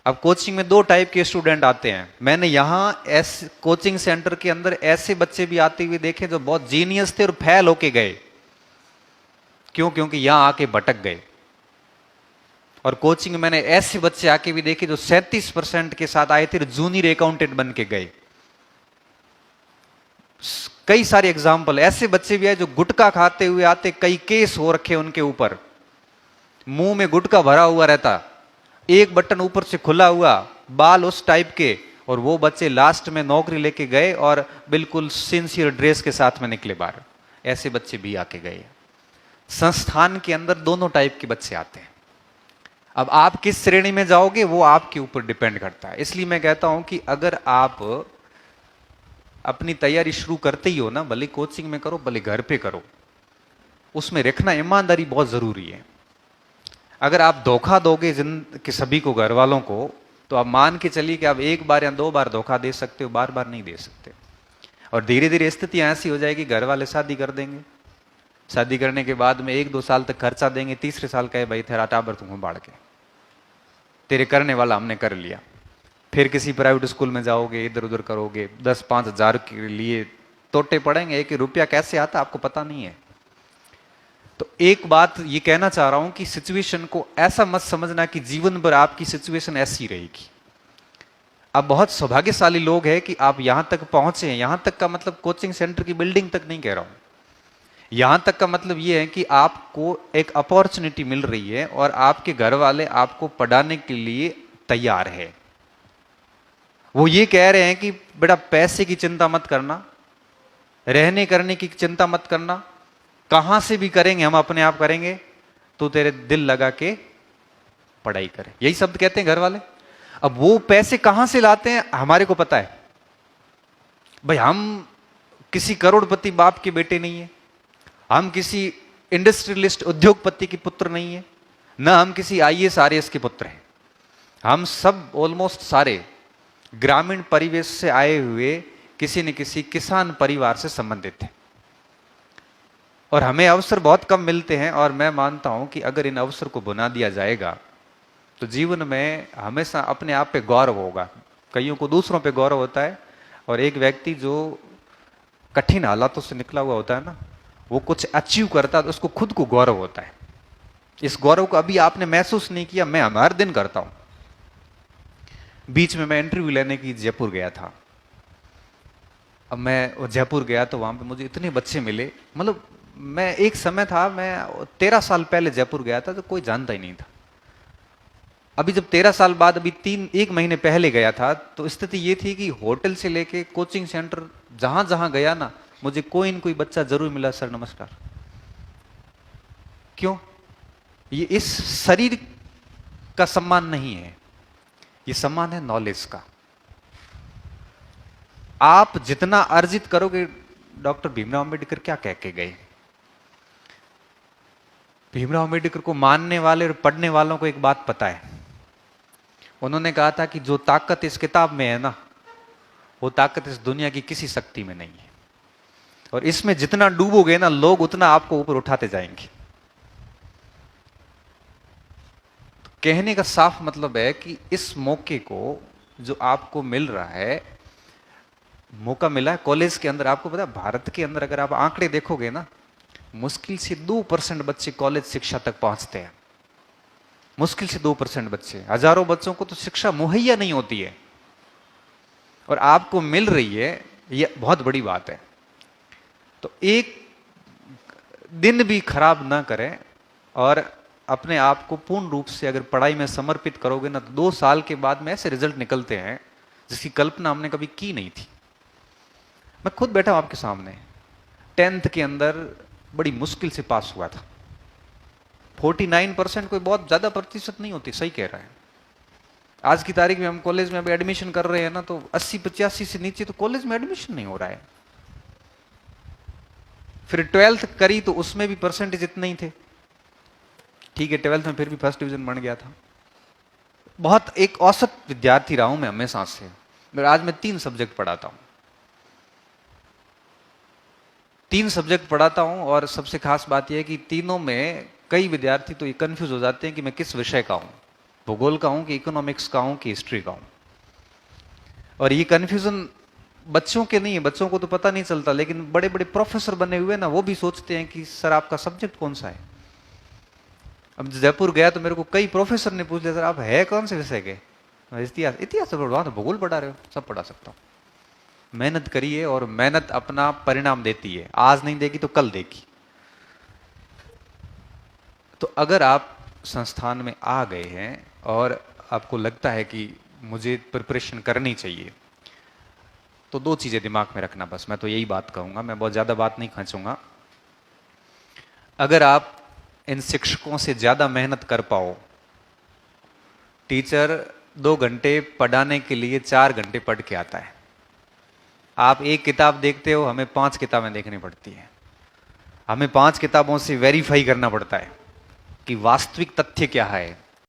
अब कोचिंग में दो टाइप के स्टूडेंट आते हैं। मैंने यहाँ कोचिंग सेंटर के अंदर ऐसे बच्चे भी आते हुए देखे जो बहुत जीनियस थे और फेल होके गए। क्यों? क्योंकि यहां आके भटक गए। और कोचिंग में मैंने ऐसे बच्चे आके भी देखे जो 37% के साथ आए थे, जूनियर अकाउंटेंट बन के गए। कई सारे एग्जाम्पल ऐसे बच्चे भी आए जो गुटखा खाते हुए आते, कई केस हो रखे उनके ऊपर, मुंह में गुटखा भरा हुआ रहता, एक बटन ऊपर से खुला हुआ, बाल उस टाइप के, और वो बच्चे लास्ट में नौकरी लेके गए और बिल्कुल सिंसियर ड्रेस के साथ में निकले बाहर। ऐसे बच्चे भी आके गए। संस्थान के अंदर दोनों टाइप के बच्चे आते हैं। अब आप किस श्रेणी में जाओगे वो आपके ऊपर डिपेंड करता है। इसलिए मैं कहता हूं कि अगर आप अपनी तैयारी शुरू करते ही हो ना, भले कोचिंग में करो भले घर पे करो, उसमें रखना ईमानदारी बहुत जरूरी है। अगर आप धोखा दोगे कि सभी को, घर वालों को, तो आप मान के चलिए कि आप एक बार या 2 बार धोखा दे सकते हो, बार बार नहीं दे सकते। और धीरे धीरे स्थिति ऐसी हो जाएगी, घर वाले शादी कर देंगे, शादी करने के बाद में 1-2 साल तक खर्चा देंगे, तीसरे साल कहे भाई तेरा टाबर तुम बाढ़ के, तेरे करने वाला हमने कर लिया। फिर किसी प्राइवेट स्कूल में जाओगे, इधर उधर करोगे, 10-5 हजार के लिए तोटे पड़ेंगे, 1 रुपया कैसे आता आपको पता नहीं है। तो एक बात ये कहना चाह रहा हूं कि सिचुएशन को ऐसा मत समझना कि जीवन भर आपकी सिचुएशन ऐसी रहेगी। अब बहुत सौभाग्यशाली लोग हैं कि आप यहां तक पहुंचे हैं। यहां तक का मतलब कोचिंग सेंटर की बिल्डिंग तक नहीं कह रहा हूं, यहां तक का मतलब यह है कि आपको एक अपॉर्चुनिटी मिल रही है और आपके घर वाले आपको पढ़ाने के लिए तैयार है। वो ये कह रहे हैं कि बेटा पैसे की चिंता मत करना, रहने करने की चिंता मत करना, कहां से भी करेंगे हम अपने आप करेंगे, तो तेरे दिल लगा के पढ़ाई करे। यही शब्द कहते हैं घर वाले। अब वो पैसे कहां से लाते हैं हमारे को पता है भाई। हम किसी करोड़पति बाप के बेटे नहीं है, हम किसी इंडस्ट्रियलिस्ट उद्योगपति के पुत्र नहीं है, ना हम किसी आईएएस आरएएस के पुत्र हैं। हम सब ऑलमोस्ट सारे ग्रामीण परिवेश से आए हुए किसी न किसी किसान परिवार से संबंधित हैं। और हमें अवसर बहुत कम मिलते हैं, और मैं मानता हूं कि अगर इन अवसर को बुना दिया जाएगा तो जीवन में हमेशा अपने आप पे गौरव होगा। कईयों को दूसरों पे गौरव होता है, और एक व्यक्ति जो कठिन हालातों से निकला हुआ होता है ना, वो कुछ अचीव करता है तो उसको खुद को गौरव होता है। इस गौरव को अभी आपने महसूस नहीं किया, मैं हर दिन करता हूं। बीच में मैं इंटरव्यू लेने की जयपुर गया था। अब मैं जयपुर गया तो वहां पे मुझे इतने बच्चे मिले, मतलब मैं एक समय था, मैं 13 साल पहले जयपुर गया था तो कोई जानता ही नहीं था। अभी जब 13 साल बाद अभी 1 महीने पहले गया था तो स्थिति ये थी कि होटल से लेके कोचिंग सेंटर जहां जहां गया ना, मुझे कोई न कोई बच्चा जरूर मिला, सर नमस्कार। क्यों? ये इस शरीर का सम्मान नहीं है, ये सम्मान है नॉलेज का। आप जितना अर्जित करोगे, डॉक्टर भीमराव अंबेडकर क्या कह के गए? भीमराव अंबेडकर को मानने वाले और पढ़ने वालों को एक बात पता है। उन्होंने कहा था कि जो ताकत इस किताब में है ना, वो ताकत इस दुनिया की किसी शक्ति में नहीं है, और इसमें जितना डूबोगे ना लोग, उतना आपको ऊपर उठाते जाएंगे। तो कहने का साफ मतलब है कि इस मौके को जो आपको मिल रहा है, मौका मिला है कॉलेज के अंदर। आपको पता है भारत के अंदर अगर आप आंकड़े देखोगे ना, मुश्किल से 2% बच्चे कॉलेज शिक्षा तक पहुंचते हैं। मुश्किल से 2% बच्चे, हजारों बच्चों को तो शिक्षा मुहैया नहीं होती है, और आपको मिल रही है, यह बहुत बड़ी बात है। तो एक दिन भी खराब ना करें, और अपने आप को पूर्ण रूप से अगर पढ़ाई में समर्पित करोगे ना, तो 2 साल के बाद में ऐसे रिजल्ट निकलते हैं जिसकी कल्पना हमने कभी की नहीं थी। मैं खुद बैठा हूं आपके सामने, 10th के अंदर बड़ी मुश्किल से पास हुआ था। 49% कोई बहुत ज्यादा प्रतिशत नहीं होती, सही कह रहा है। आज की तारीख में हम कॉलेज में अभी एडमिशन कर रहे हैं ना, तो 80-85 से नीचे तो कॉलेज में एडमिशन नहीं हो रहा है। फिर 12th करी तो उसमें भी परसेंटेज इतने ही थे। ठीक है, 12th में फिर भी फर्स्ट डिवीजन बन गया था। बहुत एक औसत विद्यार्थी रहा हूं मैं हमेशा से। आज मैं 3 सब्जेक्ट पढ़ाता हूं, 3 सब्जेक्ट पढ़ाता हूं, और सबसे खास बात यह है कि तीनों में कई विद्यार्थी तो ये कंफ्यूज हो जाते हैं कि मैं किस विषय का हूं। भूगोल का हूं कि इकोनॉमिक्स का हूं कि हिस्ट्री का हूं। और ये कंफ्यूजन बच्चों के नहीं है, बच्चों को तो पता नहीं चलता, लेकिन बड़े बड़े प्रोफेसर बने हुए ना, वो भी सोचते हैं कि सर आपका सब्जेक्ट कौन सा है। अब जयपुर गया तो मेरे को कई प्रोफेसर ने पूछ लिया, सर आप है कौन से विषय के? इतिहास। इतिहास तो पढ़वा, तो भूगोल पढ़ा रहे हो? सब पढ़ा सकता हूं। मेहनत करिए और मेहनत अपना परिणाम देती है, आज नहीं देगी तो कल देगी। तो अगर आप संस्थान में आ गए हैं और आपको लगता है कि मुझे प्रिपरेशन करनी चाहिए, तो दो चीजें दिमाग में रखना, बस मैं तो यही बात कहूंगा, मैं बहुत ज्यादा बात नहीं खींचूंगा। अगर आप इन शिक्षकों से ज्यादा मेहनत कर पाओ, टीचर 2 घंटे पढ़ाने के लिए 4 घंटे पढ़ के आता है। आप एक किताब देखते हो, हमें 5 किताबें देखनी पड़ती है। हमें 5 किताबों से वेरीफाई करना पड़ता है कि वास्तविक तथ्य क्या है,